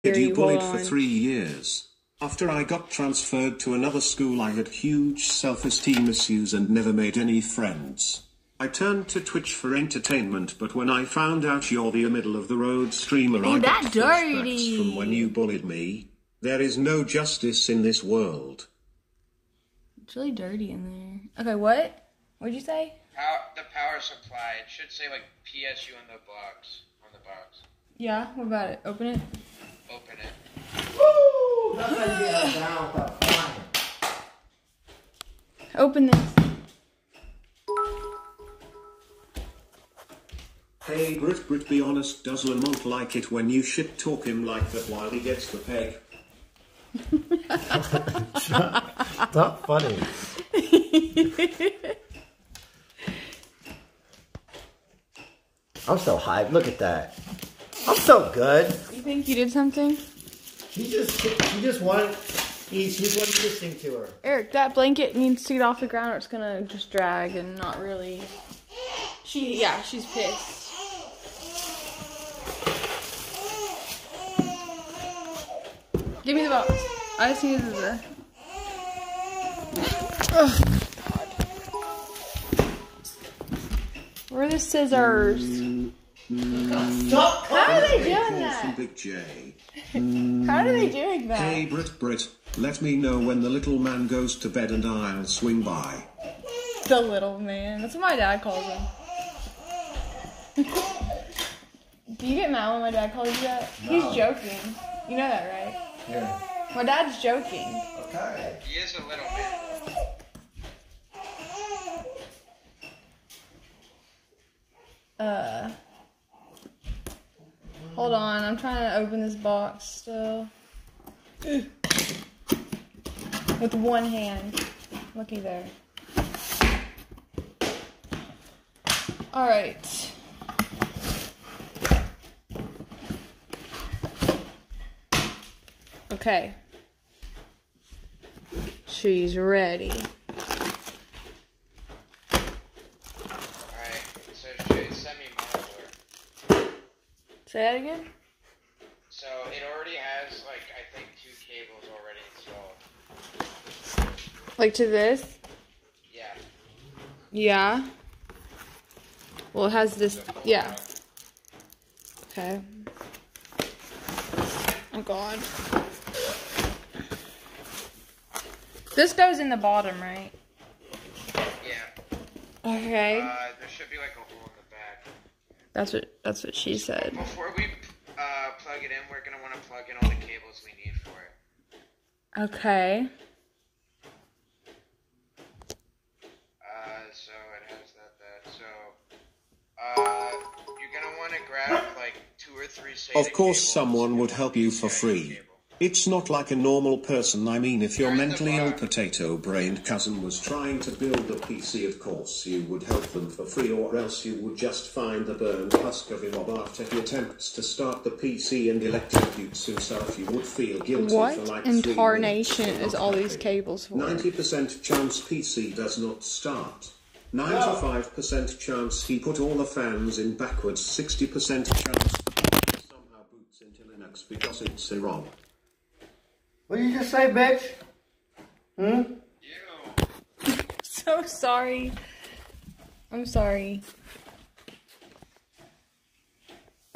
You bullied for 3 years. After I got transferred to another school, I had huge self-esteem issues and never made any friends. I turned to Twitch for entertainment, but when I found out you're the middle-of-the-road streamer, I got flashbacks from when you bullied me. There is no justice in this world. It's really dirty in there. Okay, what? What'd you say? The power supply. It should say like PSU on the box. Yeah, what about it? Open it? Open it. Woo! That's how you get down with the fire. Open this. Hey Brit, be honest, does Lamont like it when you shit talk him like that while he gets the peg? Not funny. I'm so hyped. Look at that. I'm so good. You think you did something? She just wanted. She's wanting to sing to her. Eric, that blanket needs to get off the ground or it's gonna just drag and not really. She's pissed. Give me the box. I just need the. Oh, God. Where are the scissors? Stop! How are they doing that? From Big J. How are they doing that? Hey Brit, let me know when the little man goes to bed and I'll swing by. The little man. That's what my dad calls him. Do you get mad when my dad calls you that? No. He's joking. You know that, right? Yeah. My dad's joking. Okay. He is a little man. Hold on, I'm trying to open this box still. With one hand. Looky there. Alright. Okay. She's ready. Say that again? So it already has, like, I think 2 cables already installed. Like to this? Yeah. Yeah. Well, it has this. Yeah. Okay. Oh, God. This goes in the bottom, right? Yeah. Okay. There should be, like, a hole in the back. That's what she said. Before we plug it in, we're going to want to plug in all the cables we need for it. Okay. So it has that. So, you're going to want to grab like 2 or 3 SATA Of course cables. someone would help you for free. It's not like a normal person. I mean, if your mentally ill potato-brained cousin was trying to build a PC, of course you would help them for free, or else you would just find the burned husk of erobb after he attempts to start the PC and electrocutes himself. You would feel guilty What for like in 3 tarnation minutes. is all these cables for? 90% chance PC does not start. 95% chance he put all the fans in backwards. 60% chance somehow boots into Linux because it's erobb. What did you just say, bitch? You. So sorry. I'm sorry.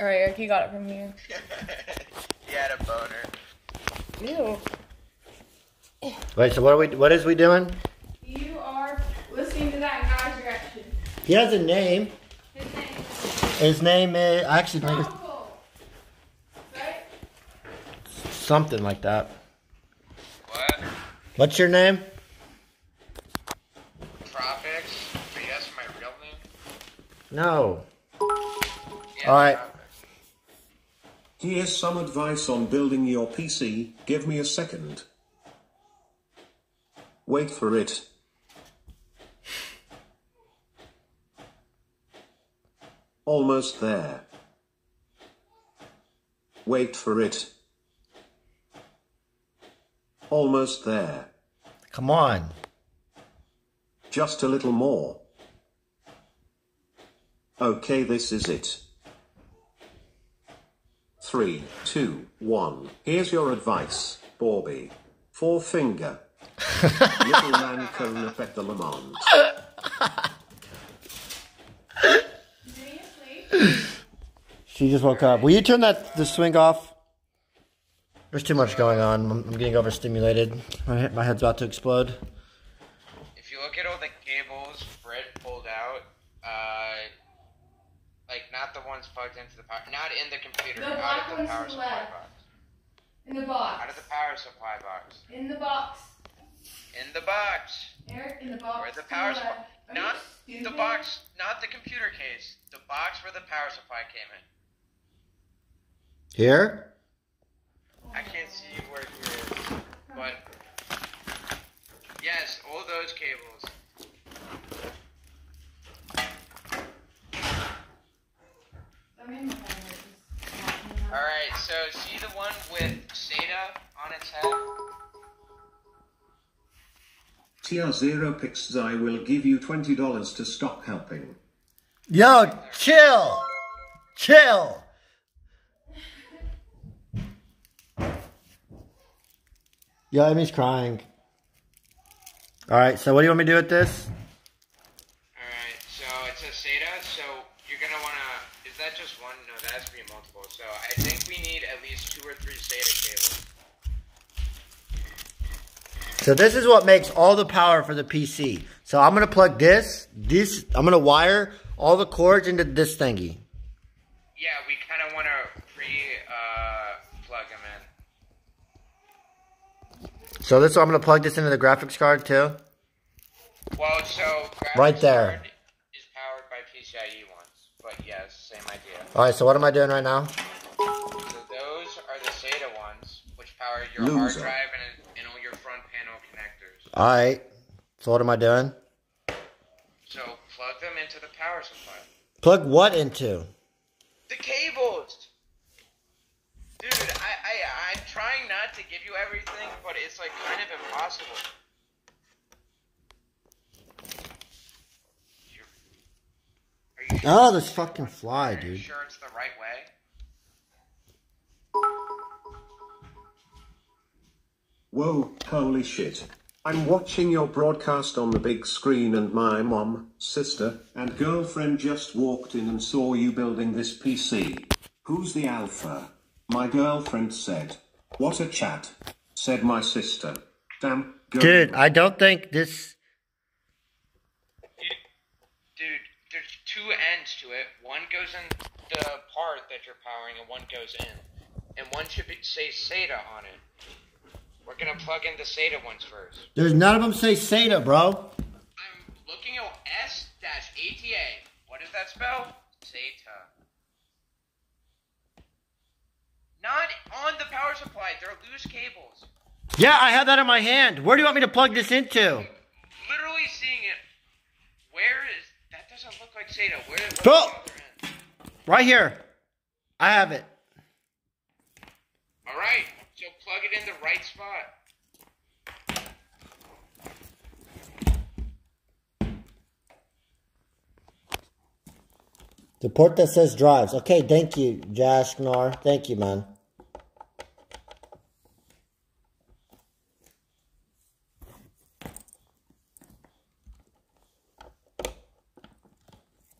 Alright, Eric, you got it from here. You had a boner. Ew. Wait, so what is we doing? You are listening to that guy's reaction. He has a name. His name is actually Tropical. Right? something like that. What? What's your name? Tropics? But that's my real name? No. Yeah, Alright. Tropics. Here's some advice on building your PC. Give me a second. Wait for it. Almost there. Wait for it. Almost there. Come on. Just a little more. Okay, this is it. 3, 2, 1. Here's your advice, Bobby. Forefinger. Little man cone up at the Le Mans. She just woke up. Will you turn the swing off? There's too much going on. I'm getting overstimulated. My head's about to explode. If you look at all the cables Brett pulled out, like not the ones plugged into the power, not in the computer, out of the power supply box. In the box. Out of the power supply box. In the box. In the box. Eric, in the box. Where the power supply, not the box, not the computer case, the box where the power supply came in. Here? I can't see where here is, but yes, all those cables. Alright, so see the one with SATA on its head? TR0Pix, I will give you $20 to stop helping. Yo, chill! Chill! Yo, Amy's crying. Alright, so what do you want me to do with this? Alright, so it says SATA, so you're gonna wanna, is that just one? No, that has to be multiple. So I think we need at least 2 or 3 SATA cables. So this is what makes all the power for the PC. So I'm going to plug this, I'm going to wire all the cords into this thingy. Yeah, we kind of want to plug them in. So this, I'm going to plug this into the graphics card too. Well, so graphics right there card is powered by PCIe ones, but yes, same idea. Alright, so what am I doing right now? So those are the SATA ones, which power your hard drive and all your front panel connectors. Alright, so what am I doing? So plug them into the power supply. Plug what into? The cables! Dude, I'm trying not to give you everything, but it's like kind of impossible. Are you sure? Oh, this fucking fly, Are you dude. sure it's the right way? Whoa, holy shit. I'm watching your broadcast on the big screen and my mom, sister, and girlfriend just walked in and saw you building this PC. Who's the alpha? My girlfriend said. What a chat, said my sister. Damn, girl. Dude, I don't think this... Dude, there's 2 ends to it. One goes in the part that you're powering and one goes in. And one should say SATA on it. We're gonna plug in the SATA ones first. There's none of them say SATA, bro. I'm looking at S-ATA. What does that spell? SATA. Not on the power supply. They're loose cables. Yeah, I have that in my hand. Where do you want me to plug this into? Literally seeing it. Where is... That doesn't look like SATA. Where's the Bro! other end? Right here. I have it. Alright. So plug it in the right spot. The port that says drives. Okay, thank you, Jashnar. Thank you, man.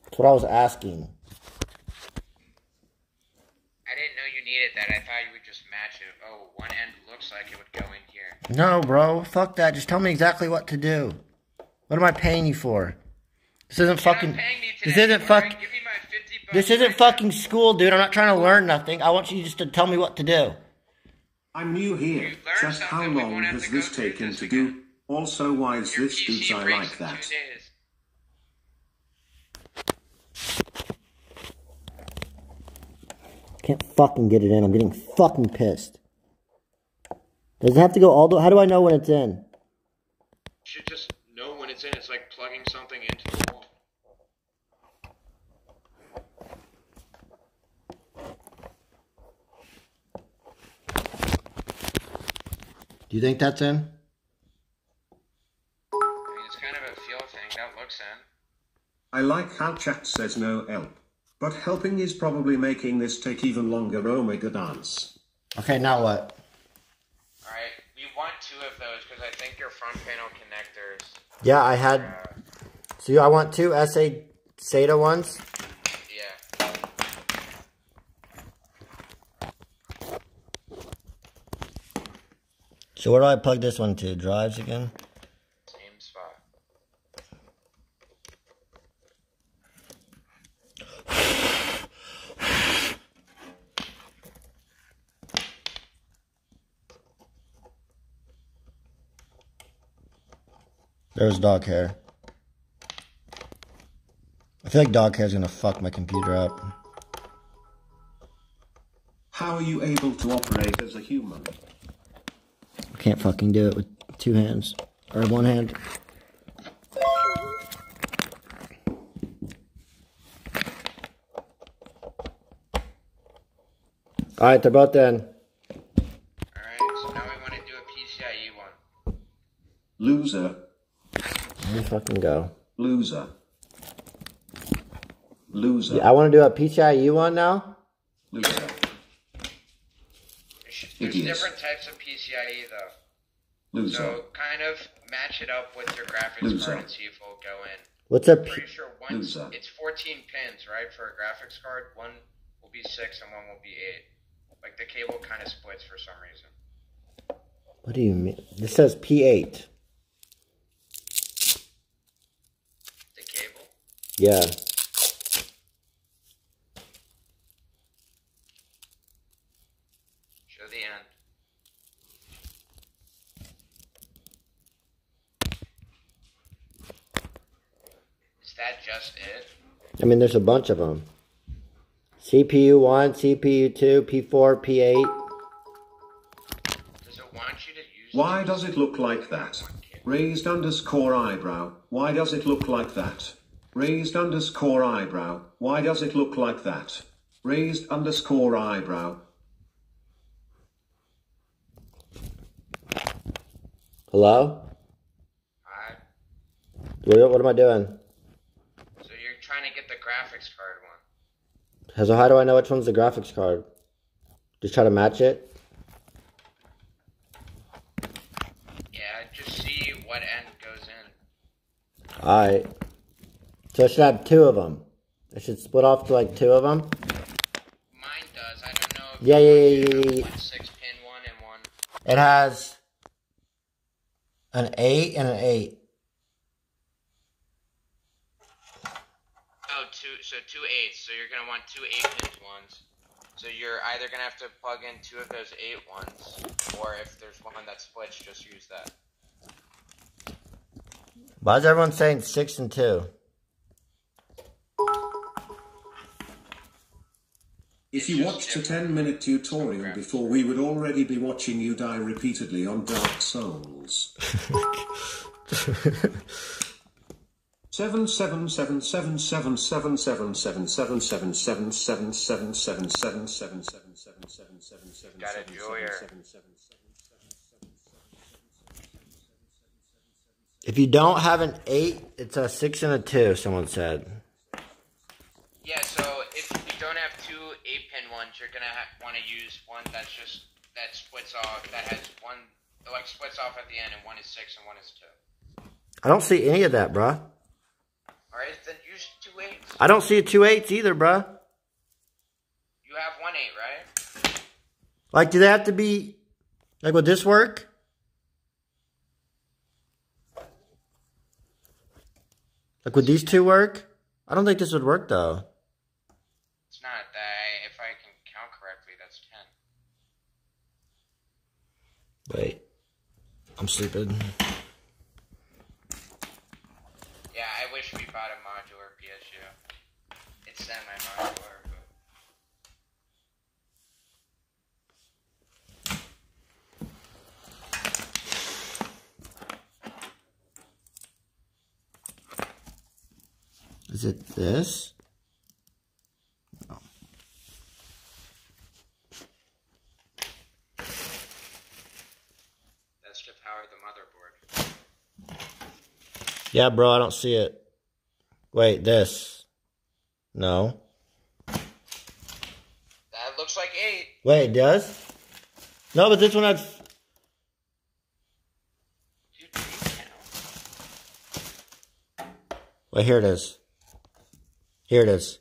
That's what I was asking. I didn't know you needed that. I thought you would just match it. Oh, one end looks like it would go in here. No, bro. Fuck that. Just tell me exactly what to do. What am I paying you for? This isn't fucking... This isn't fuck... Give me my 50 bucks. This isn't fucking school, dude. I'm not trying to learn nothing. I want you just to tell me what to do. I'm new here. Just how long has this taken to do? Also, why is this dude's eye like that? Can't fucking get it in. I'm getting fucking pissed. Does it have to go all the way? How do I know when it's in? You should just know when it's in. It's like plugging something into the wall. Do you think that's in? I mean, it's kind of a feel thing. That looks in. I like how chat says no help. But helping is probably making this take even longer. Omega dance. Okay, now what? Alright, we want 2 of those because I think your front panel connectors. Yeah, I had. So I want 2 SATA ones. Yeah. So where do I plug this one to? Drives again? Same spot. There's dog hair. I feel like dog hair is gonna fuck my computer up. How are you able to operate as a human? I can't fucking do it with 2 hands. Or 1 hand. Alright, they're both in. Alright, so now we want to do a PCIe one. Loser. Let me fucking go. Loser. Loser. Yeah, I want to do a PCIe one now. Loser. There's Idiot. different types of PCIe though. Loser. So kind of match it up with your graphics Loser. card and see if it'll go in. What's a I'm pretty sure one's, Loser. it's 14 pins, right, for a graphics card. One will be 6 and one will be 8. Like the cable kind of splits for some reason. What do you mean? This says P8. The cable? Yeah. Show the end. Is that just it? I mean, there's a bunch of them. CPU 1, CPU 2, P4, P8. Does it want you to use Why does it look like that? Raised underscore eyebrow. Why does it look like that? Raised underscore eyebrow. Why does it look like that? Raised underscore eyebrow. Hello? Alright. What am I doing? So you're trying to get the graphics card one. So how do I know which one's the graphics card? Just try to match it? Yeah, just see what end goes in. Alright. So I should have 2 of them. I should split off to like 2 of them? Mine does. I don't know if Yeah. one 6-pin one and one. It has an 8 and an 8. Oh, so 2 8s. So you're gonna want 2 8-pin ones. So you're either gonna have to plug in 2 of those 8 ones, or if there's one that splits, just use that. Why is everyone saying 6 and 2? If you watched a 10-minute tutorial before, we would already be watching you die repeatedly on Dark Souls. 77777777777777777777777777777777777777777777777777777777777777777777777777777777777777777777777777777777777777777777777777777777777777777777777777777777777777777777777. If you don't have an 8, it's a 6 and a 2, someone said. Yeah, so if you don't have 2 8-pin ones, you're gonna want to use one that splits off, that has one, like splits off at the end, and one is 6 and one is 2. I don't see any of that, bruh. Alright, then use 2 8s. I don't see 2 8s either, bruh. You have 1 8, right? Like, do they have to be... Like, would this work? Like, would these 2 work? I don't think this would work, though. It's not that. If I can count correctly, that's 10. Wait. I'm stupid. Yeah, I wish we bought a modular PSU. It's semi-modular, but... Is it this? No. That's to power the motherboard. Yeah, bro, I don't see it. Wait, this. No. Wait, it does? No, but this one has... Dude, do you count? Wait, here it is. Here it is.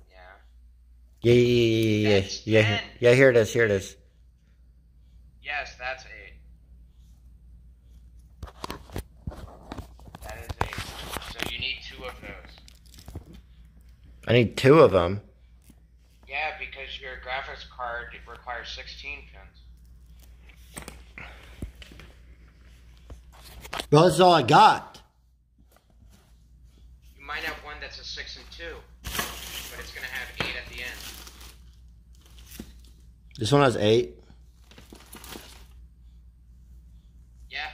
Yeah. Yeah. That's Yeah, 10. yeah, here it is. Here it is. Yes, that's 8. That is 8. So you need 2 of those. I need 2 of them. Yeah, because your graphics card requires 16 pins. Well, this is all I got. You might have one that's a 6 and 2, but it's gonna have 8 at the end. This one has 8. Yeah.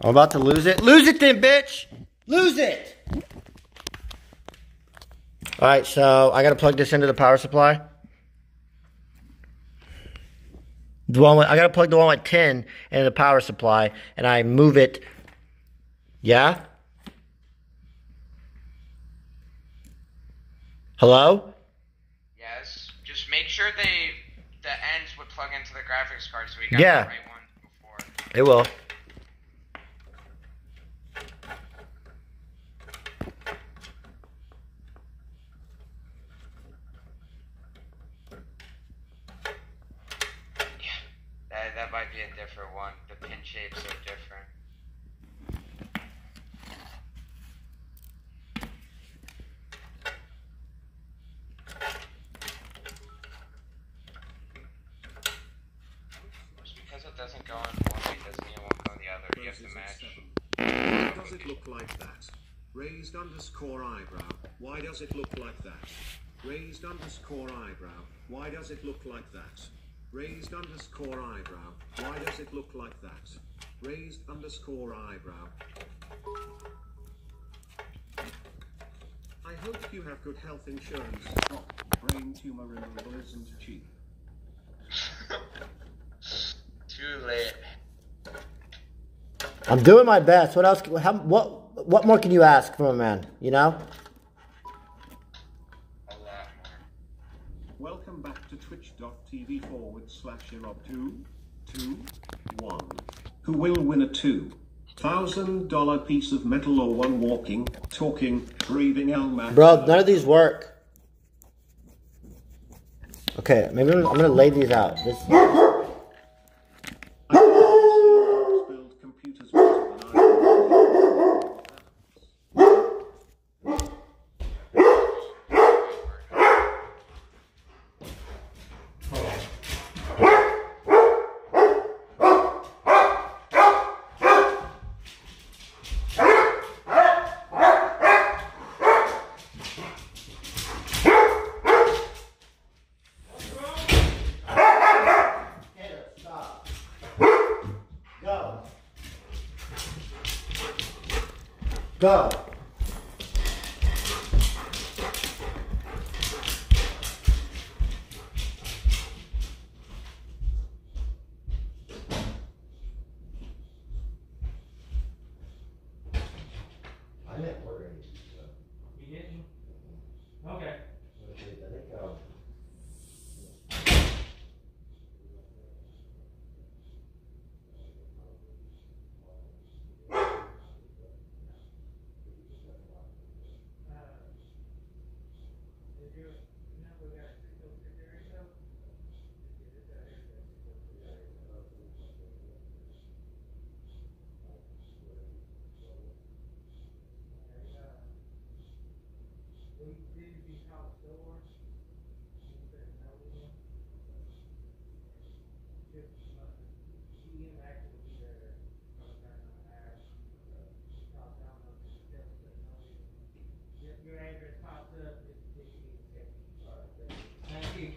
I'm about to lose it. Lose it then, bitch! Lose it! Alright, so I gotta plug this into the power supply. I gotta plug the one with 10 into the power supply, and I move it. Yeah? Hello? Yes. Just make sure the ends would plug into the graphics card so we got Yeah. the right one before. It will. That might be a different one. The pin shapes are different. Just because it doesn't go in one way doesn't mean it won't go in the other. You have to match. Why does it look like that? Raised underscore eyebrow. Why does it look like that? Raised underscore eyebrow. Why does it look like that? Raised underscore eyebrow. Why does it look like that? Raised underscore eyebrow. I hope you have good health insurance. Oh, brain tumor removal isn't cheap. Too late. I'm doing my best. What else? What more can you ask from a man? You know? A lot more. Welcome back to twitch.tv/erobb221. Who will win a $2,000 piece of metal or one walking, talking, breathing Elma? Bro, none of these work. Okay, maybe I'm gonna lay these out. This... build computers better than I do. Go. I didn't order any pizza. You didn't? Okay. Your address popped up. Thank you.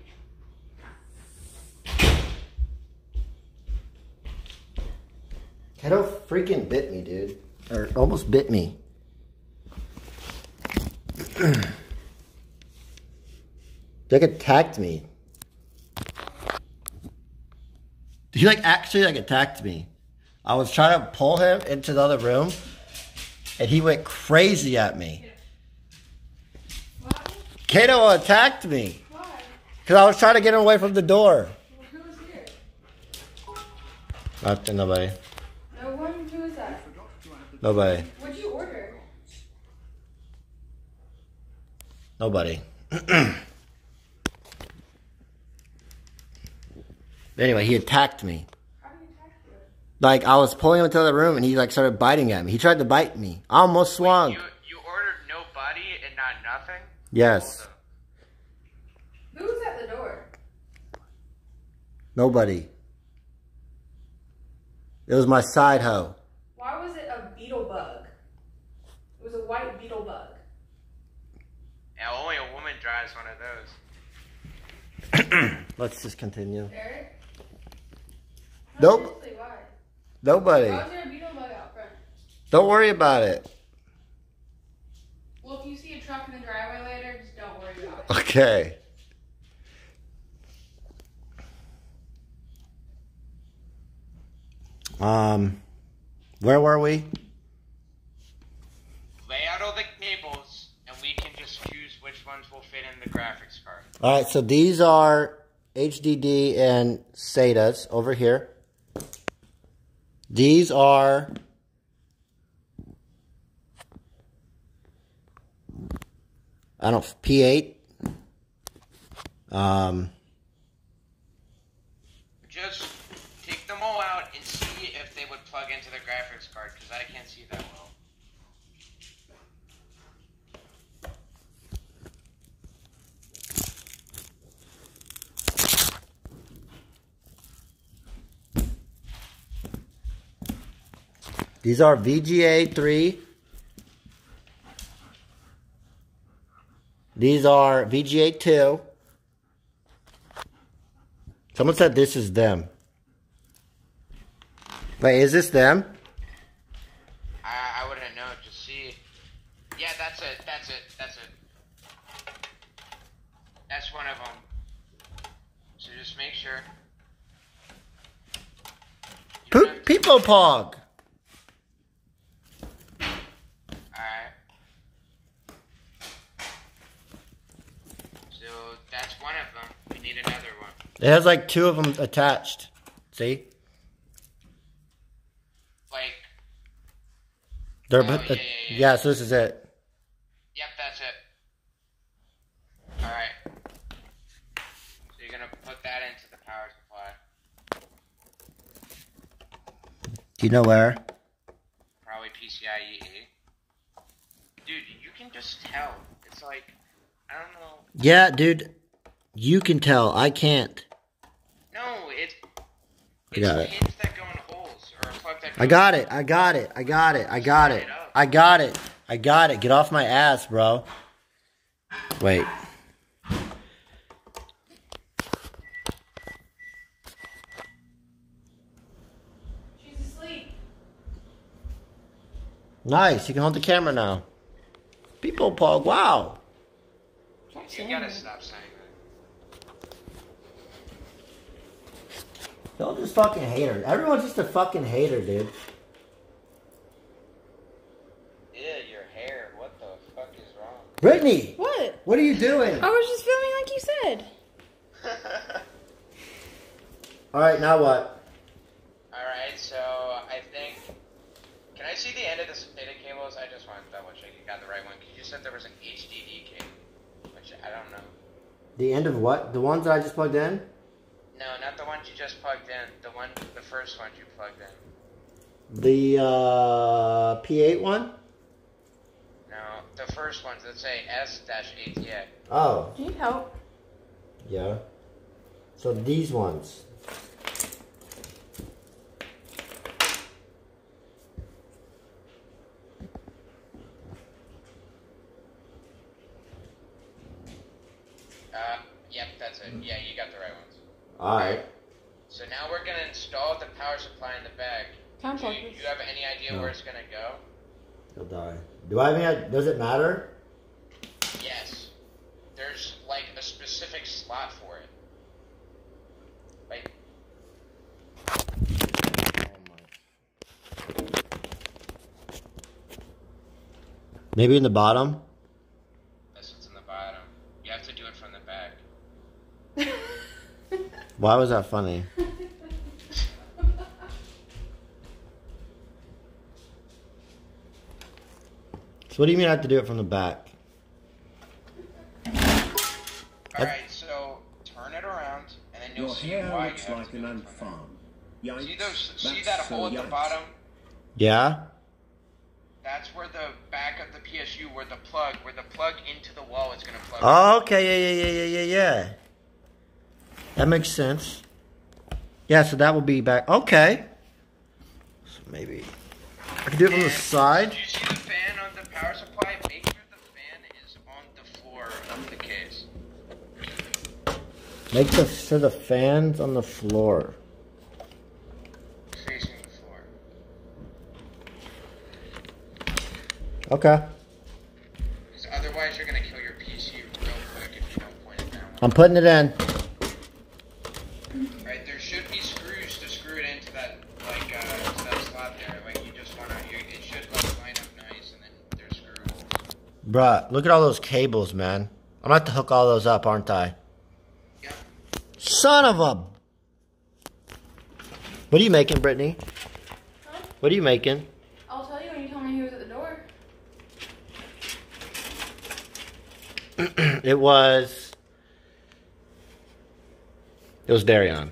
Keto freaking bit me, dude. Or almost bit me. Like attacked me. He like actually like attacked me. I was trying to pull him into the other room and he went crazy at me. Kato attacked me. Why? Because I was trying to get him away from the door. Who was here? Nobody. No one? Who was that? Nobody. What'd you order? Nobody. Anyway, he attacked me. How did he attack you? Like, I was pulling him into the room, and he, like, started biting at me. He tried to bite me. I almost swung. You ordered no buddy and not nothing? Yes. Who was at the door? Nobody. It was my side hoe. Why was it a beetle bug? It was a white beetle bug. Yeah, only a woman drives one of those. Let's just continue. Eric? Nope. Seriously, why? Nobody. Why was there a beetle bug out front? Don't worry about it. Well, if you see a truck in the driveway later, just don't worry about it. Okay. Where were we? Lay out all the cables, and we can just choose which ones will fit in the graphics card. All right, so these are HDD and SATAs over here. These are P8. Just take them all out and see if they would plug into the graphics card, because I can't see that well. These are VGA 3. These are VGA 2. Someone said this is them. Wait, is this them? I wouldn't know. Just see. Yeah, that's it. That's it. That's it. That's one of them. So just make sure. People Pog. Alright. So that's one of them. We need another one. It has like 2 of them attached. See? Like. They're Oh, yeah, so this is it. Yep, that's it. Alright. So you're gonna put that into the power supply. Do you know where? Probably PCIe. Dude, you can just tell. It's like, I don't know. Yeah, dude. You can tell. I can't. No, it's got it. pins that go in holes, or a plug that goes I got it. I got it. I got it. I got it. I got it. I got it. Get off my ass, bro. Wait. She's asleep. Nice. You can hold the camera now. People Pog. Wow. You gotta stop saying that. Y'all just fucking haters. Everyone's just a fucking hater, dude. Yeah, your hair. What the fuck is wrong? Brittany! What? What are you doing? I was just filming like you said. Alright, now what? Alright, so I think. Can I see the end of the data cables? I just want to double check you got the right one. Because you said there was an HDD cable, which I don't know. The end of what? The ones that I just plugged in? No, not the ones you just plugged in. The first ones you plugged in. The P8 one? No, the first ones that say S-ATA. Oh, Do you need help? yeah. So these ones. Yep, that's it. Yeah, you got the right ones. Alright. So now we're gonna install the power supply in the back. Time Do focus. you have any idea No. where it's gonna go? He'll die. Do I have any? Does it matter? Yes. There's like a specific slot for it. Like, Maybe in the bottom? that's what's in the bottom. back. Why was that funny? So what do you mean I have to do it from the back? Alright, so turn it around, and then you'll Your see hair why you looks have like to an do it ant from there. farm. Yikes. See That's that so hole at the yikes. bottom? Yeah? That's where the back of the PSU, where the plug into the wall is gonna plug. Oh, okay, yeah. That makes sense. Yeah, so that will be back. Okay. So maybe I can do it from the side. Do you see the fan on the power supply? Make sure the fan is on the floor of the case. Make sure the fan's on the floor. Facing the floor. Okay. Because otherwise you're gonna kill your PC real quick if you don't point it down. I'm putting it in. Right, there should be screws to screw it into that, like, to that slot there. Like, you just wanna, it should, like, line up nice, and then there's screws. Bruh, look at all those cables, man. I'm gonna have to hook all those up, aren't I? Yep. Son of a... What are you making, Brittany? Huh? What are you making? I'll tell you when you tell me who was at the door. It was Darion.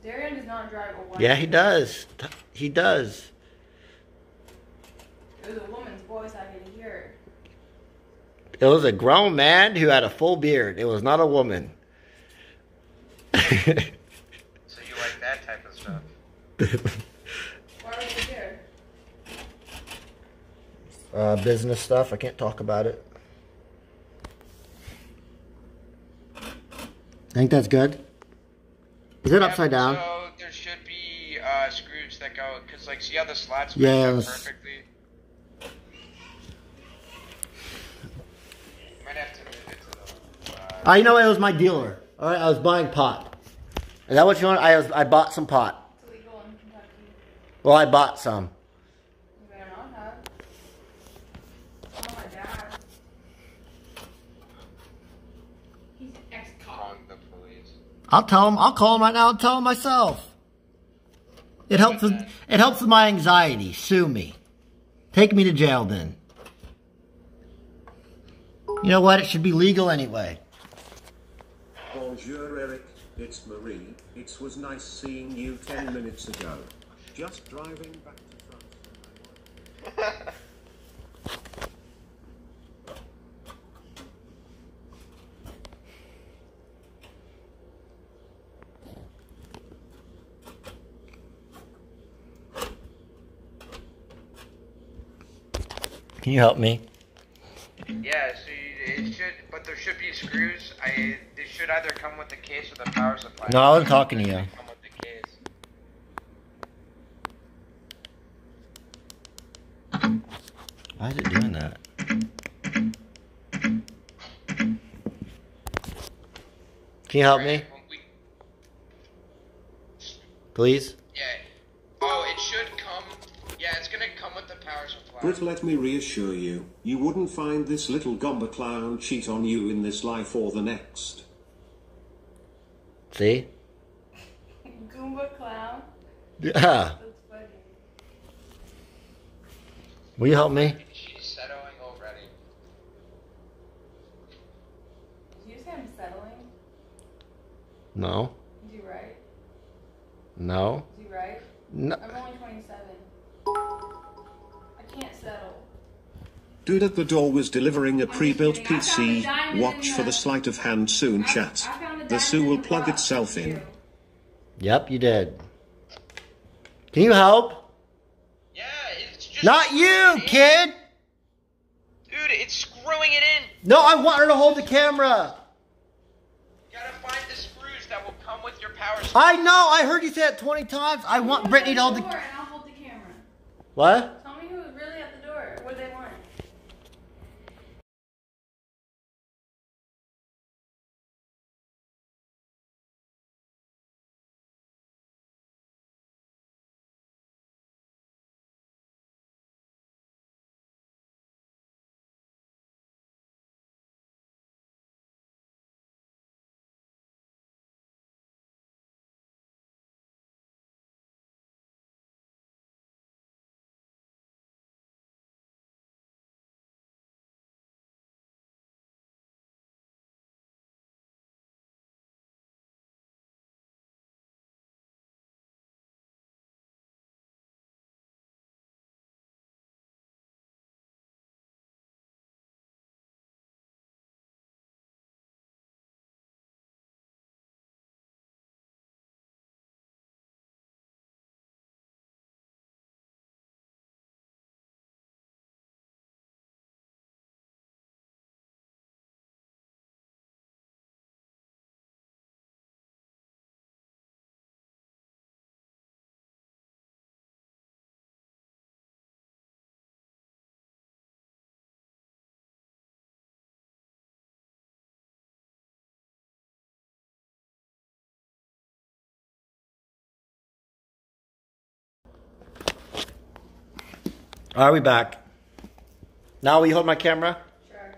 Darian does not drive a white. Yeah, he does. He does. It was a woman's voice, I could hear. It was a grown man who had a full beard. It was not a woman. So you like that type of stuff. Why was it here? Business stuff. I can't talk about it. Think that's good? Is it upside down? So there should be screws that go, because, like, see how the slots Yeah, match it up was- perfectly? You might have to move it to the You know what? It was my dealer. All right, I was buying pot. Is that what you want? I bought some pot. It's illegal in Kentucky. Well, I bought some. You better not have. Oh, my dad. He's an ex-cop. on the police. I'll tell him. I'll call him right now and tell him myself. It helps with my anxiety. Sue me. Take me to jail then. You know what? It should be legal anyway. Bonjour, Eric. It's Marie. It was nice seeing you 10 minutes ago. Just driving back to France. Can you help me? Yeah, so it should, but there should be screws. They should either come with the case or the power supply. No, I wasn't talking to you. They come with the case. Why is it doing that? Can you help me, Right, when we- please? Yeah. Oh, it should come. Yeah, it's gonna come with the power supply. Brit, let me reassure you, you wouldn't find this little gomba clown cheat on you in this life or the next. See? Goomba clown. Yeah. That's funny. Will you help me? She's settling already. Did you say I'm settling? No. Is you right? No. Is you right? No. I'm only 27. I can't settle. Dude at the door was delivering a pre-built PC. Watch for the sleight of hand soon, chat. The Sue will plug itself in. Yep, you did. Can you help? Yeah, it's just. Not you, kid! Dude, it's screwing it in. No, I want her to hold the camera. You gotta find the screws that will come with your power supply. I know, I heard you say it 20 times. I want Brittany to hold the... And I'll hold the camera. What? Are we back? Now will you hold my camera? Sure.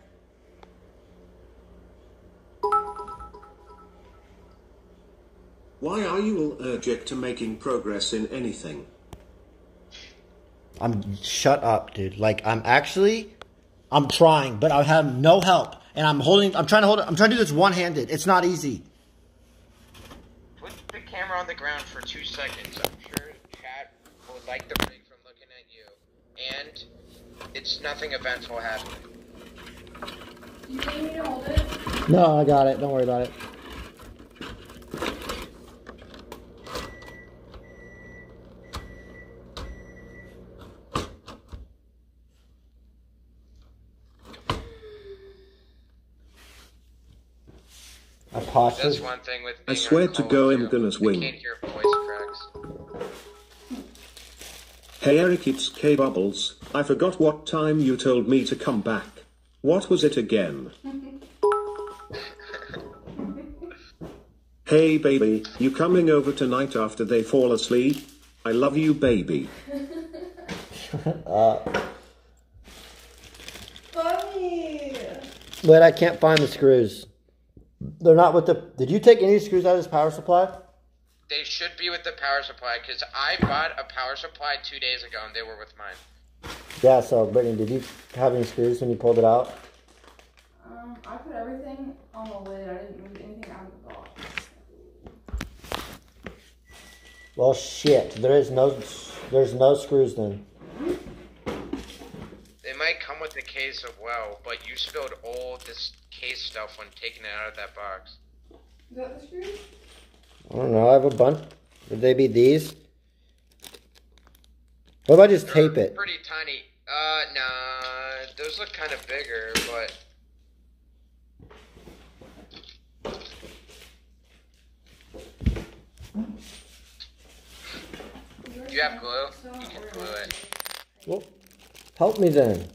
Why are you allergic to making progress in anything? Shut up, dude. Like, I'm trying, but I have no help. And I'm trying to do this one-handed. It's not easy. Put the camera on the ground for 2 seconds. I'm sure chat will like the break from looking at you. And it's nothing eventful happening. You need me to hold it? No, I got it. Don't worry about it. I paused That's it. one thing with I being swear on to call go, with I'm you. gonna swing. I can't hear voice cracks. Hey Eric, it's K Bubbles. I forgot what time you told me to come back. What was it again? Hey baby, you coming over tonight after they fall asleep? I love you, baby. Funny. But I can't find the screws. They're not with the... Did you take any screws out of this power supply? They should be with the power supply, because I bought a power supply 2 days ago, and they were with mine. Yeah, so, Brittany, did you have any screws when you pulled it out? I put everything on the lid. I didn't move anything out of the box. Well, shit. There's no screws then. They might come with the case as well, but you spilled all this case stuff when taking it out of that box. Is that the screws? I don't know. I have a bunch. Would they be these? What if I just tape it? Pretty tiny. Nah, those look kind of bigger, but... Do you have glue? You can glue it. Well, help me then.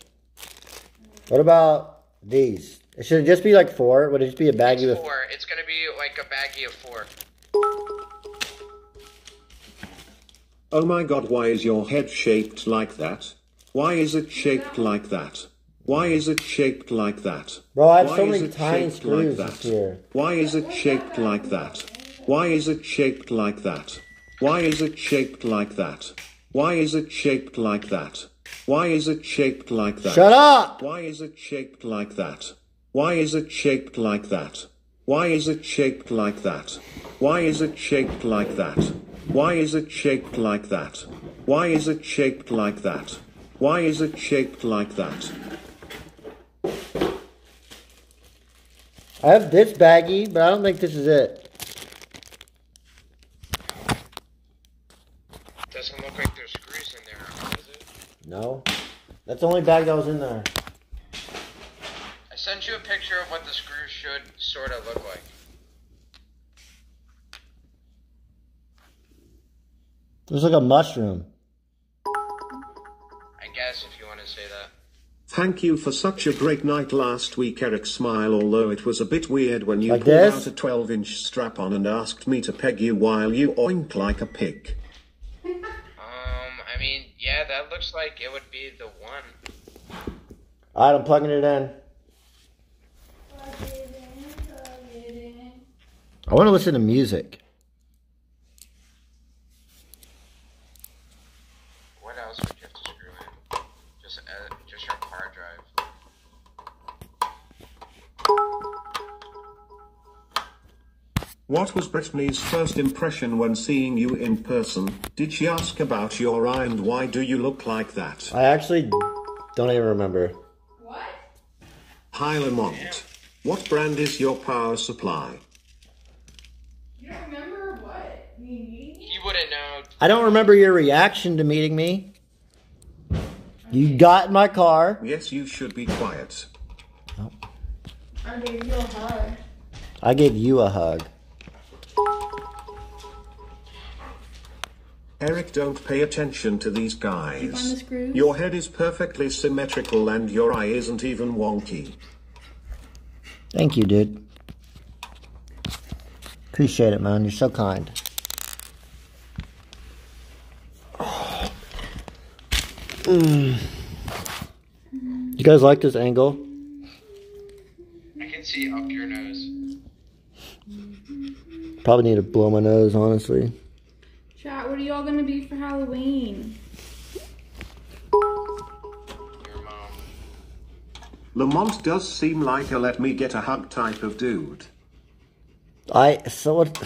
What about these? It should just be like 4. Would it just be a baggie with... It's 4. It's gonna be like a baggie of 4. Oh my god, why is your head shaped like that? Why is it shaped like that? Why is it shaped like that? Bro, I have Why so is many it tiny shaped like screws that? this here. Why is it shaped like that? Why is it shaped like that? Why is it shaped like that? Why is it shaped like that? Why is it shaped like that? Shut up! Why is it shaped like that? Why is it shaped like that? Why is it shaped like that? Why is it shaped like that? Why is it shaped like that? Why is it shaped like that? Why is it shaped like that? I have this baggie, but I don't think this is it. Doesn't look like there's screws in there, does it? No. That's the only bag that was in there. I sent you a picture of what the screws should sort of look like. Looks like a mushroom. I guess, if you want to say that. Thank you for such a great night last week, Eric. Smile, although it was a bit weird when you Like pulled this? out a 12-inch strap-on and asked me to peg you while you oinked like a pig. I mean, yeah, that looks like it would be the one. Alright, I'm plugging it in. I want to listen to music. What else would you have to screw in? Just your hard drive. What was Brittany's first impression when seeing you in person? Did she ask about your eye and why do you look like that? I actually don't even remember. What? Hi Lamont. What brand is your power supply? You don't remember what? Me? He wouldn't know. I don't remember your reaction to meeting me. You got in my car. Yes, you should be quiet. I gave you a hug. I gave you a hug. Eric, don't pay attention to these You find the guys. screws? Your head is perfectly symmetrical and your eye isn't even wonky. Thank you, dude. Appreciate it, man. You're so kind. You guys like this angle? I can see up your nose. Probably need to blow my nose, honestly. Chat, what are y'all gonna be for Halloween? Your mom. Lamont does seem like a let me get a hug type of dude. So what?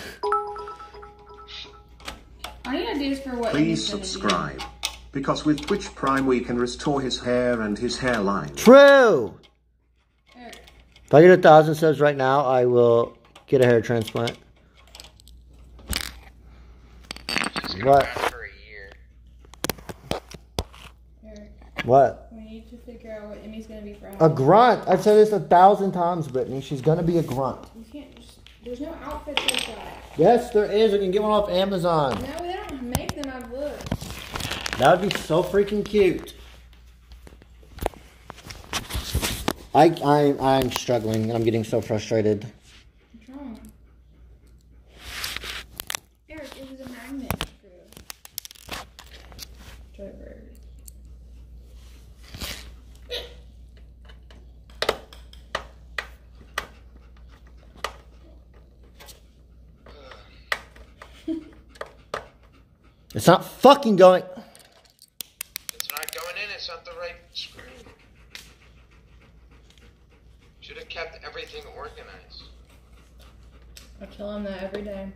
I need ideas for what Please Amy's gonna subscribe. Because with Twitch Prime we can restore his hair and his hairline. True! do. Eric, If I get 1,000 subs right now, I will get a hair transplant. She's gonna What? last for a year. Eric, What? we need to figure out what Amy's gonna be for A Halloween. grunt. I've said this 1,000 times, Brittany. She's gonna be a grunt. You can't just, there's no outfits like that. Yes, there is. I can get one off Amazon. No, they don't make them. I've looked. That would be so freaking cute. I'm struggling. I'm getting so frustrated. What's wrong? Eric, it was a magnet screw. Driver. It's not fucking going. It's not going in. It's not the right screw. Should have kept everything organized. I tell him that every day.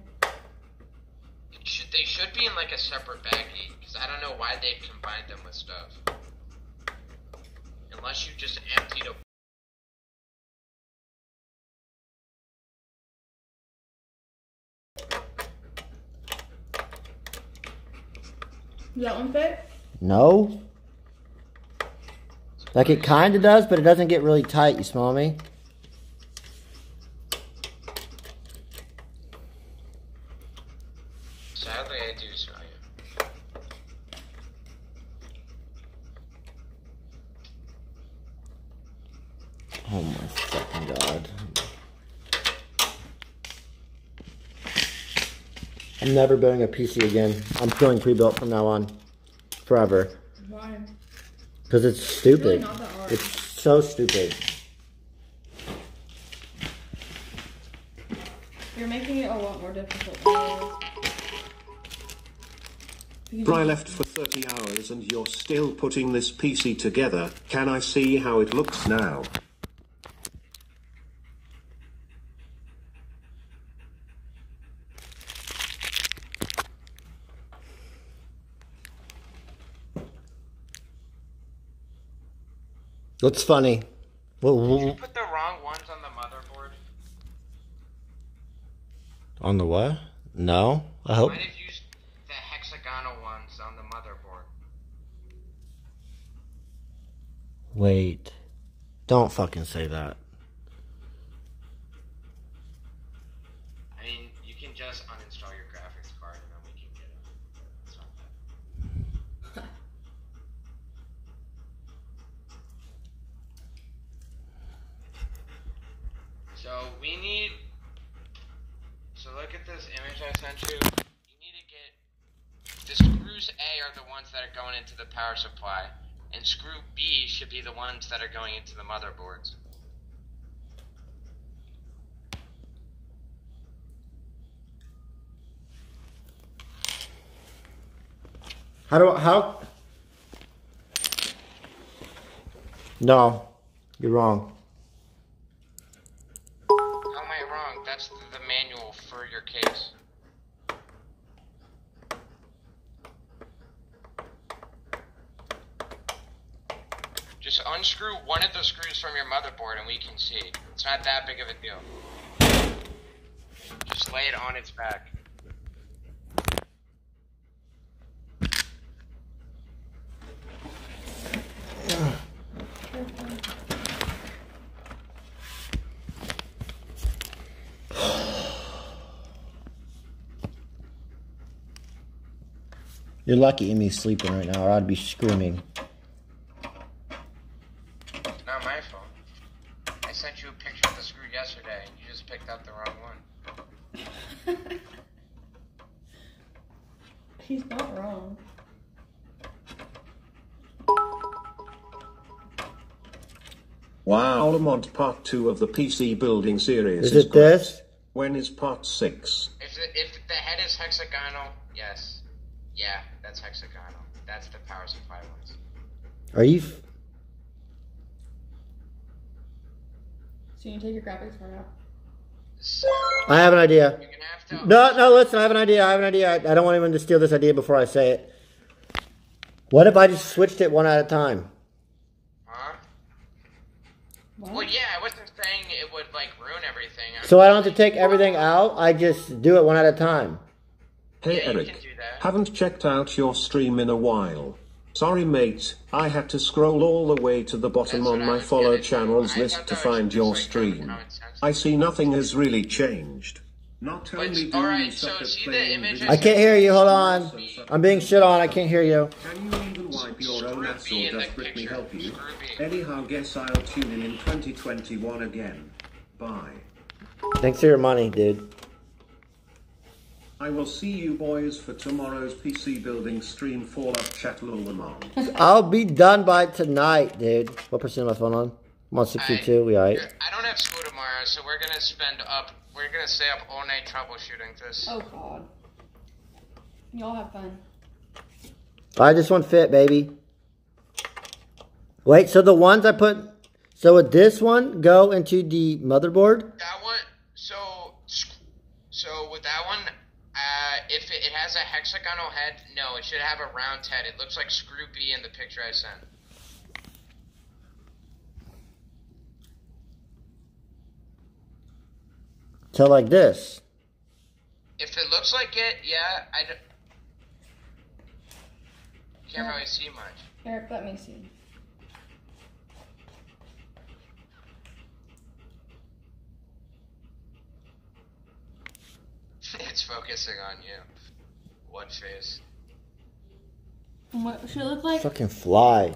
They should be in like a separate baggie, because I don't know why they combined them with stuff. Unless you just emptied a... Does that one fit? No. Like it kind of does, but it doesn't get really tight. You smell me? Sadly, I do smell you. Oh my fucking god. I'm never building a PC again. I'm feeling pre-built from now on. Forever. Why? Because it's It's stupid. really not that hard. It's so stupid. You're making it a lot more difficult than it is. I left for 30 hours and you're still putting this PC together. Can I see how it looks now? What's funny? Did you Well, put the wrong ones on the motherboard? on the what? No, I hope. Might have used the hexagonal ones on the motherboard. Wait. Don't fucking say that. I mean, you can just uninstall your graphics card and then we can get it. It's not bad. So we need... So look at this image I sent you. You need to get... The screws A are the ones that are going into the power supply. And screw B should be the ones that are going into the motherboards. How? No, you're wrong. How am I wrong? That's the manual for your case. Just unscrew one of the screws from your motherboard and we can see. It's not that big of a deal. Just lay it on its back. You're lucky Amy's sleeping right now, or I'd be screaming. It's not my fault. I sent you a picture of the screw yesterday and you just picked out the wrong one. He's not wrong. Wow, Lamont part 2 of the PC building series Is it great. this? When is part 6? If the head is hexagonal, yes. Yeah, that's hexagonal. That's the power supply ones. Are you? So you take your graphics card out. So I have an idea. you're gonna have to. No, listen, I have an idea. I don't want anyone to steal this idea before I say it. What if I just switched it one at a time? Huh? What? Well, yeah, I wasn't saying it would like ruin everything. So I don't have to take everything out. I just do it one at a time. Hey Yeah, you Eric, can do that. haven't checked out your stream in a while. Sorry mate, I had to scroll all the way to the bottom That's on what I my was follow gonna do. channels I list thought to that was find just, your like, stream. common sense. I see nothing has really changed. Not But, only do alright, you so suck at see the playing image video I can't hear you. Hold on. games, I'm being shit on. I can't hear you. Can you even wipe your own ass Screw me or in the does Britney picture. help you? Screw me. Anyhow, guess I'll tune in 2021 again. Bye. Thanks for your money, dude. I will see you boys for tomorrow's PC building stream. Fall up chat Lamont. I'll be done by tonight, dude. What percent of my phone on? I'm on 62. We alright? I don't have school tomorrow, so we're gonna stay up all night troubleshooting this. Oh god. Y'all have fun. Alright, this one fit, baby. Wait, so the ones I put... So would this one go into the motherboard? That one, so with that one, if it has a hexagonal head, no, it should have a round head. It looks like screw B in the picture I sent. So like this. If it looks like it, yeah, can't really see much. Eric, let me see. It's focusing on you. What face? And what should it look like? Fucking fly.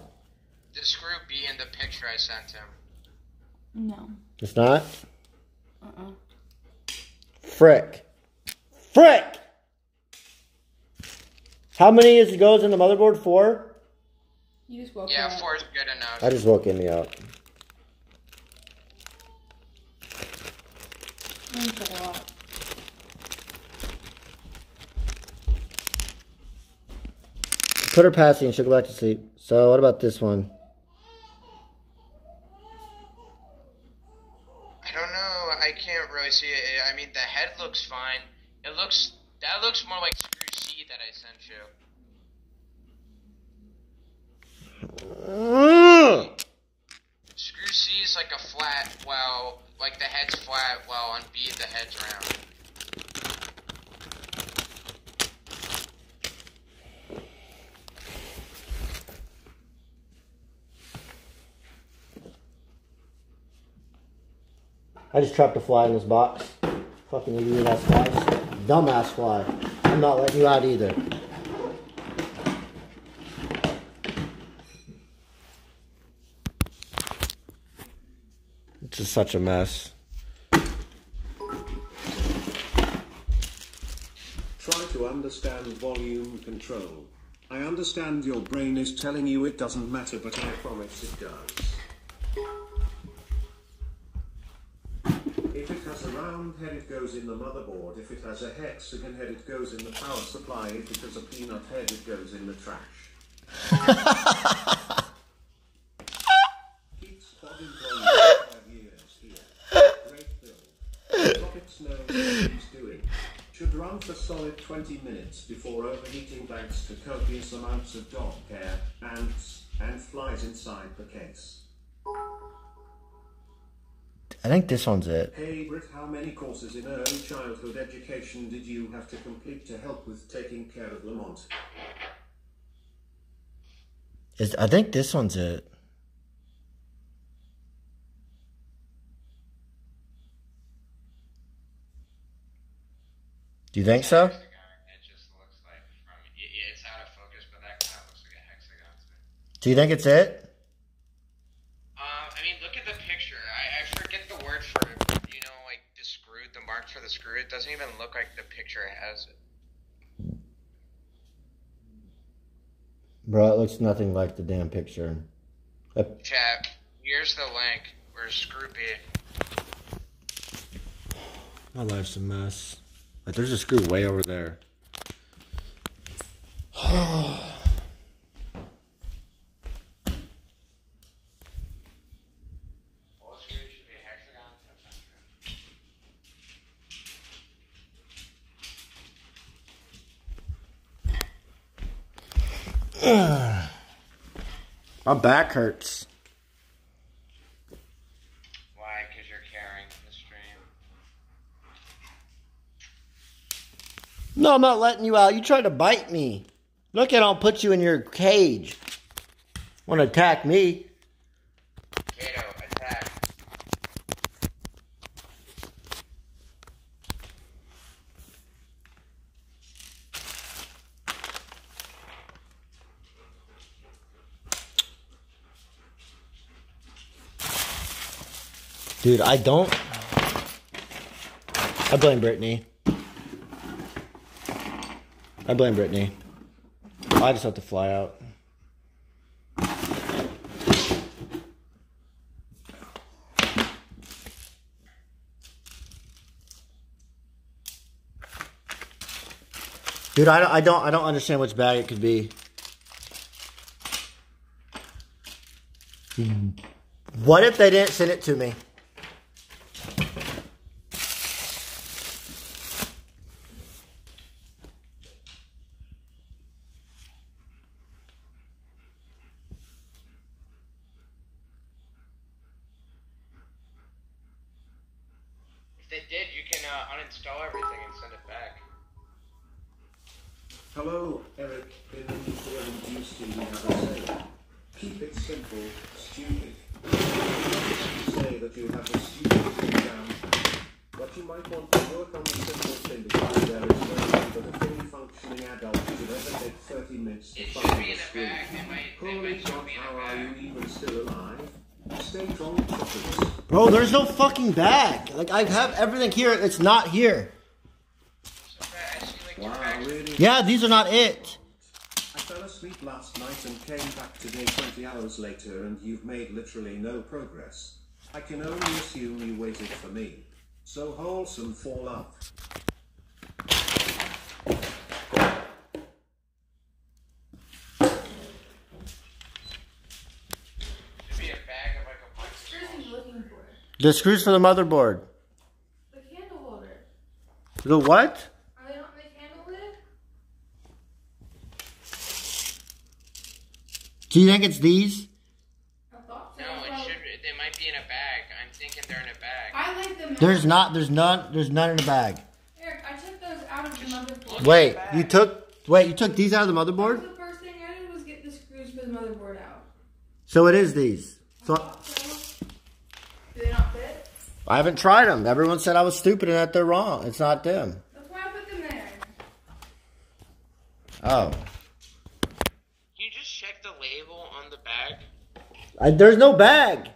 The screw B in the picture I sent him. No. It's not? Uh-uh. Frick. Frick! How many goes in the motherboard? 4? You just woke Yeah, up. 4 is good enough. I just woke me up. Let me check it out. Put her passing and she'll go back to sleep. So what about this one? I don't know. I can't really see it. I mean, the head looks fine. That looks more like screw C that I sent you. Screw C is like a flat, well, like the head's flat, while on B the head's round. I just trapped a fly in this box. Fucking idiot ass flies. Dumbass fly. I'm not letting you out either. It's just such a mess. Try to understand volume control. I understand your brain is telling you it doesn't matter, but I promise it does. If it has a round head, it goes in the motherboard. If it has a hexagon head, it goes in the power supply. If it has a peanut head, it goes in the trash. Keeps plodding on for 5 years here. Great build. Topics knows what he's doing. Should run for solid 20 minutes before overheating thanks to copious amounts of dog hair, ants, and flies inside the case. I think this one's it. Hey Britt, how many courses in early childhood education did you have to complete to help with taking care of Lamont? I think this one's it. Do you think so? It just looks like it's out of focus, but that kind of looks like a hexagon to me. Do you think it's it? I mean, look at the picture. I forget the word for it. Like the screw, the mark for the screw. It doesn't even look like the picture has it. Bro, it looks nothing like the damn picture. Chat, here's the link. Where's Scroopy? My life's a mess. Like, there's a screw way over there. My back hurts. Why? Because you're carrying the stream. No, I'm not letting you out. You tried to bite me. Look at I'll put you in your cage. Want to attack me? Kato, attack. Dude, I blame Brittany. I blame Brittany. I just have to fly out. Dude, I don't understand which bag it could be. What if they didn't send it to me? If they did, you can uninstall everything and send it back. Hello, Eric. In the nuclear induced you have a say. Keep it simple, stupid. You say that you have a stupid thing down, but you might want to work on the simple thing because there is no way that a fully functioning adult should ever take 30 minutes to It should find be a in a screw. bag. They might Holy still God, be in how a are you bag. even still alive? Stay strong, fuckers. Bro, there's no fucking bag. Like, I have everything here. It's not here. So I see like your Wow, bags. really? Yeah, these are not it. I fell asleep last night and came back today 20 hours later and you've made literally no progress. I can only assume you waited for me. So wholesome for love. Should be a bag of like a bunch of Screws small he's looking for. The screws for the motherboard. The candle holder. The what? Are they not the candle lid? Do you think it's these? I thought so. No, it should. They might be in a bag. I'm thinking they're in a bag. I laid them out. There's not. There's none in the bag. Eric, I took those out of the motherboard. Wait, you took these out of the That was motherboard? the first thing I did was get the screws for the motherboard out. So it is these. I So thought so. Do they not fit? I haven't tried them. Everyone said I was stupid and that they're wrong. It's not them. That's why I put them there. Oh, Can you just check the label on the bag? there's no bag.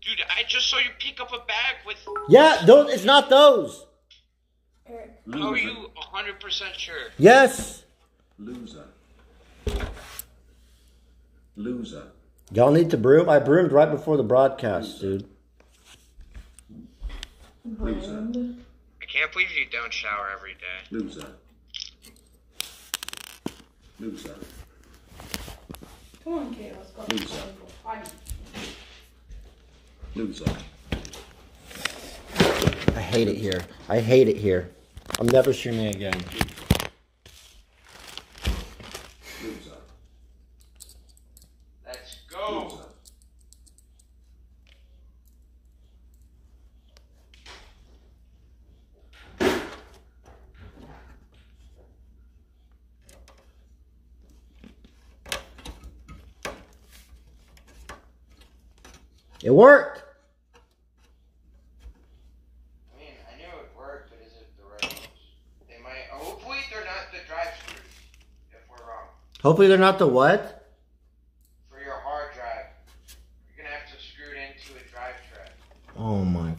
Dude, I just saw you pick up a bag with. Yeah, those. It's not those. Eric. How are you 100% sure? Yes. Loser. Loser. Y'all need to broom. I broomed right before the broadcast, dude. Loser. I can't believe you don't shower every day. Loser. Loser. Come on, Kate, let's go. Loser. Potty. Loser. I hate it here. I hate it here. I'm never streaming again. Loser. Let's go. Loser. It worked. I mean, I knew it worked, but is it the right ones? They might. Hopefully, they're not the drive screws. If we're wrong. Hopefully they're not the what? For your hard drive, you're gonna have to screw it into a drive tray. Oh my.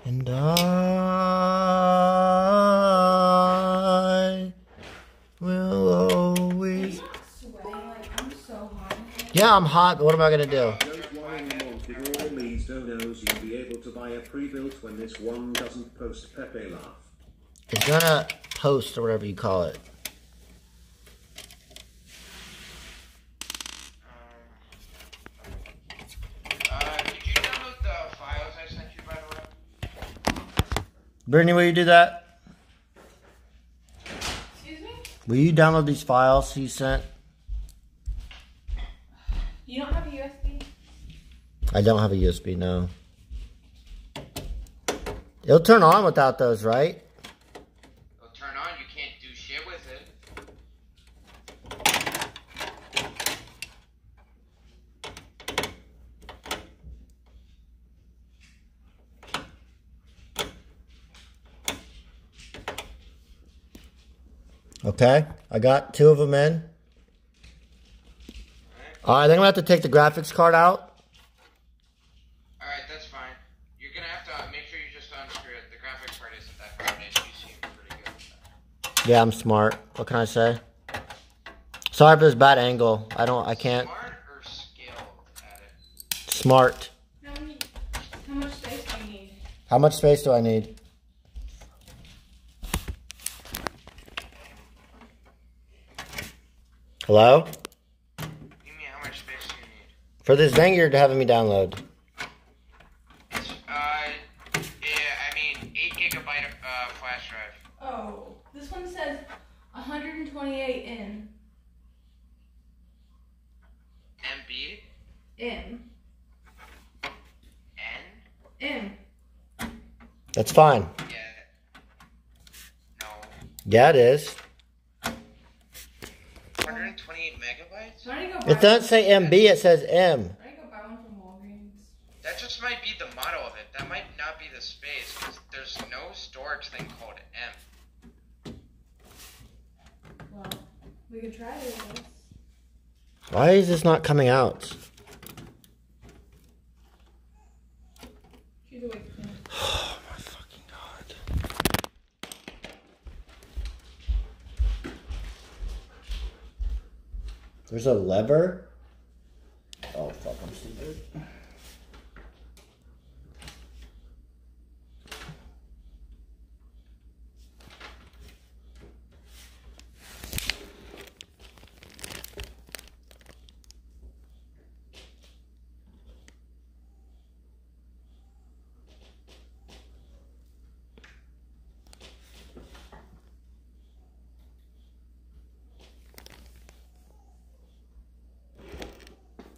And I will always Yeah, I'm hot, but what am I gonna do? Don't worry, Mont, with all these donos, you'll be able to buy a pre-built when this one doesn't post Pepe laugh. It's gonna post or whatever you call it. Did you download the files I sent you, by the way? Brittany, will you do that? Excuse me? Will you download these files he sent? You don't have a USB? I don't have a USB, no. It'll turn on without those, right? It'll turn on, you can't do shit with it. Okay, I got 2 of them in. Alright, then I'm gonna have to take the graphics card out. Alright, that's fine. You're gonna have to make sure you just unscrew it. The graphics card isn't that hard, and you seem pretty good with that. Yeah, I'm smart. What can I say? Sorry for this bad angle. I can't. Smart or skilled at it? Smart. How much space do you need? How much space do I need? Hello? You mean how much space do you need? For this thing you're having me download. It's, yeah, I mean, 8 gigabyte flash drive. Oh, this one says 128 in. MB? In. N? In. That's fine. Yeah. No. Yeah, it is. 128 megabytes? Why don't you go buy It doesn't say MB, it says M. Why don't you go buy one from Walgreens? That just might be the model of it. That might not be the space, because there's no storage thing called M. Well, we could try this. Why is this not coming out? She's awake. Oh my fucking god. There's a lever? Oh fuck, I'm stupid.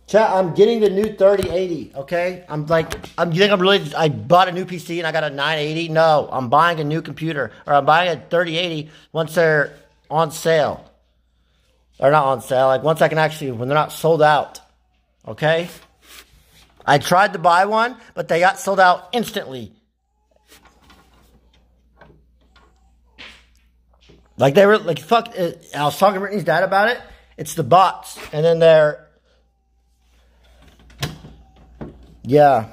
Chat, I'm getting the new 3080, okay? You think I bought a new PC and I got a 980? No, I'm buying a new computer, or I'm buying a 3080 once they're on sale. Or not on sale, like once I can actually, when they're not sold out, okay? I tried to buy one, but they got sold out instantly. Like they were, like fuck, I was talking to Brittany's dad about it. It's the bots, and then they're, yeah.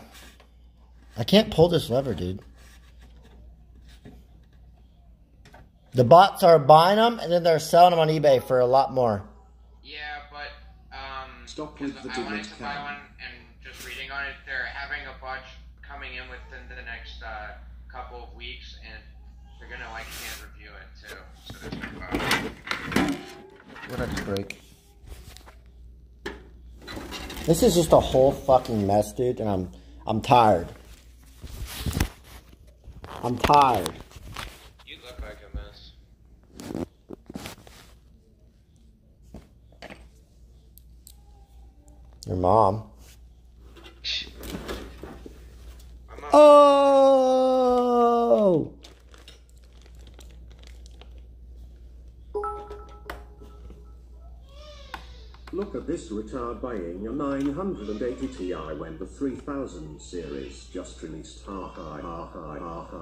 I can't pull this lever, dude. The bots are buying them, and then they're selling them on eBay for a lot more. Yeah, but, Stop with the I wanted debate, to buy Cam. one, and just reading on it, they're having a bunch coming in within the next, couple of weeks, and they're gonna, like, hand review it, too. So there's no What a break. This is just a whole fucking mess, dude, and I'm tired. I'm tired. You look like a mess. Your mom. I'm not Oh! Look at this retard buying a 980 Ti when the 3000 series just released. Ha ha ha ha ha ha ha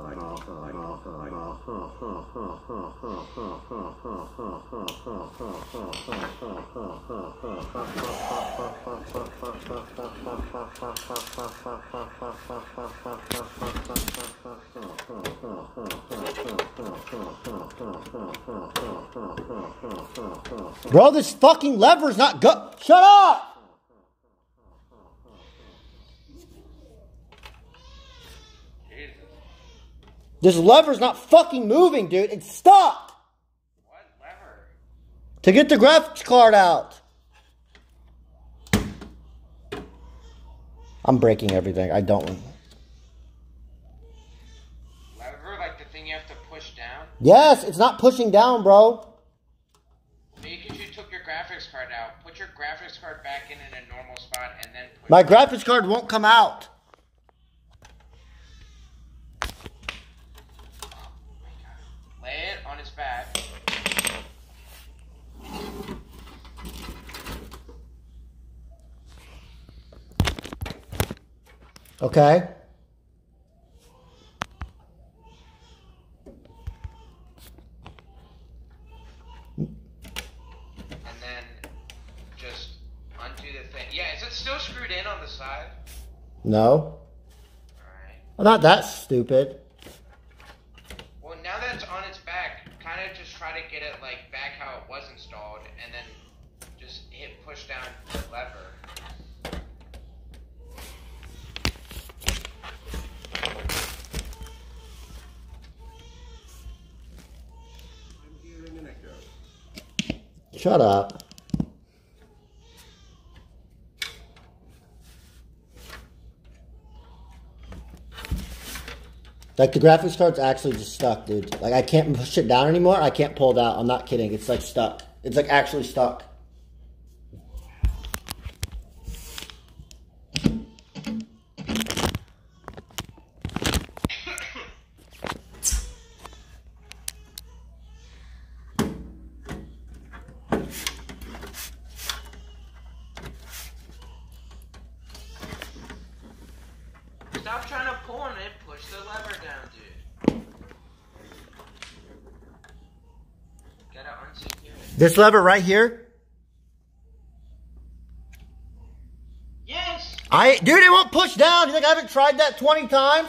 ha ha ha ha ha Bro, this fucking lever's not go. Shut up! This lever's not fucking moving, dude. It's stuck. What lever? To get the graphics card out. I'm breaking everything. I don't. Lever, like the thing you have to push down? Yes, it's not pushing down, bro. Maybe because you took your graphics card out. Put your graphics card back in a normal spot and then push My it. graphics card won't come out. Lay it on its back. Okay. And then just undo the thing. Yeah, is it still screwed in on the side? No. Alright. I'm not that stupid. Well, now that it's on its back, kind of just try to get it like back how it was installed, and then just hit push down the lever. I'm hearing an echo. Shut up. Like the graphics card's actually just stuck, dude. Like I can't push it down anymore. I can't pull it out. I'm not kidding. It's like stuck. It's like actually stuck. Stop trying to pull on it. Push the lever down, dude. Gotta unsecure it. This lever right here. Yes. Dude, it won't push down. You think I haven't tried that 20 times?